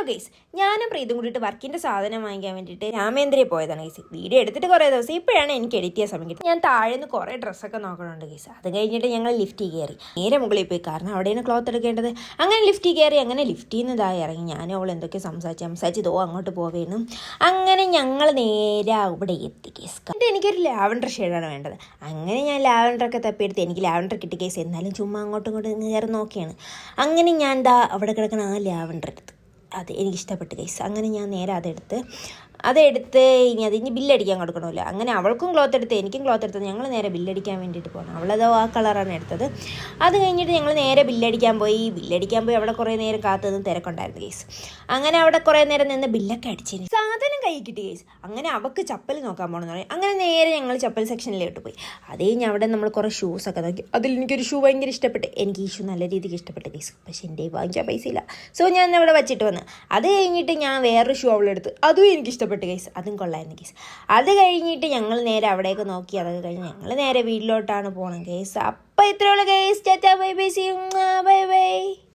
Guys, ഞാനും പ്രീതും കൂടിയിട്ട് വർക്കിൻ്റെ സാധനം വാങ്ങിക്കാൻ വേണ്ടിയിട്ട് രാമേന്ദ്രയെ പോയതാണ് ഗൈസ്. വീഡിയോ എടുത്തിട്ട് കുറേ ദിവസം ഇപ്പോഴാണ് എനിക്ക് എഡിറ്റ് ചെയ്യാൻ സമയം. ഞാൻ താഴെ നിന്ന് കുറേ ഡ്രസ്സൊക്കെ നോക്കണുണ്ട് ഗൈസ്. അത് കഴിഞ്ഞിട്ട് ഞങ്ങൾ ലിഫ്റ്റിൽ കയറി നേരെ മുകളിൽ പോയി, കാരണം അവിടെയാണ് ക്ലോത്ത് എടുക്കേണ്ടത്. അങ്ങനെ ലിഫ്റ്റിൽ കയറി, അങ്ങനെ ലിഫ്റ്റിൽ നിന്ന് ഇതായി ഇറങ്ങി. ഞാനും അവൾ എന്തൊക്കെ സംസാരിച്ച് ഇതോ അങ്ങോട്ട് പോവേന്നു. അങ്ങനെ ഞങ്ങൾ നേരെ അവിടെ എത്തി ഗൈസ്. എന്നിട്ട് എനിക്കൊരു ലാവൻഡർ ഷെയ്ഡാണ് വേണ്ടത്. അങ്ങനെ ഞാൻ ലാവൻഡറൊക്കെ തപ്പിയെടുത്ത് എനിക്ക് ലാവൻഡർ കിട്ടി ഗൈസ്. എന്നാലും ചുമ്മാ അങ്ങോട്ടും ഇങ്ങോട്ടും കയറി നോക്കിയാണ്. അങ്ങനെ ഞാൻ അവിടെ കിടക്കണ ആ ലാവൻഡർ എടുത്ത് അത് എനിക്കിഷ്ടപ്പെട്ട് ഗൈസ്. അങ്ങനെ ഞാൻ നേരെ ഇനി ബില്ലടിക്കാൻ കൊടുക്കണമല്ലോ. അങ്ങനെ അവൾക്കും ക്ലോത്ത് എടുത്ത് എനിക്കും ക്ലോത്ത് എടുത്തത്. ഞങ്ങൾ നേരെ ബില്ലടിക്കാൻ വേണ്ടിയിട്ട് പോകണം. അവളതോ ആ കളറാണ് എടുത്തത്. അത് കഴിഞ്ഞിട്ട് ഞങ്ങൾ നേരെ ബില്ലടിക്കാൻ പോയി അവിടെ കുറേ നേരം കാത്തുനിന്ന് തിരക്കുണ്ടായിരുന്നു ഗൈസ്. അങ്ങനെ അവിടെ കുറേ നേരം നിന്ന് ബില്ലൊക്കെ അടിച്ചിരുന്നു. സാധനം കൈ കിട്ടി ഗൈസ്. അങ്ങനെ അവൾക്ക് ചപ്പൽ നോക്കാൻ പോകണമെന്ന് പറയും. അങ്ങനെ നേരെ ഞങ്ങൾ ചപ്പൽ സെക്ഷനിലോട്ട് പോയി. അത് കഴിഞ്ഞ് അവിടെ നമ്മൾ കുറേ ഷൂസൊക്കെ നോക്കി. അതിൽ എനിക്കൊരു ഷൂ ഭയങ്കര ഇഷ്ടപ്പെട്ട്. എനിക്ക് ഈ ഷൂ നല്ല രീതിക്ക് ഇഷ്ടപ്പെട്ടു ഗൈസ്. പക്ഷേ എൻ്റെ വാങ്ങിക്കാൻ പൈസ ഇല്ല. സോ ഞാൻ അവിടെ വച്ചിട്ട് വന്ന്. അത് കഴിഞ്ഞിട്ട് ഞാൻ വേറൊരു ഷൂ അവളെടുത്ത്. അതും എനിക്കിഷ്ടപ്പെട്ടു ഗൈസ്. അതും കൊള്ളായിരുന്നു ഗൈസ്. അത് കഴിഞ്ഞിട്ട് ഞങ്ങൾ നേരെ അവിടേക്ക് നോക്കി. അതൊക്കെ കഴിഞ്ഞ് ഞങ്ങൾ നേരെ വീട്ടിലോട്ടാണ് പോകണം ഗൈസ്. അപ്പോൾ ഇത്രയുള്ള guys. Tata bye bye, see you, bye by.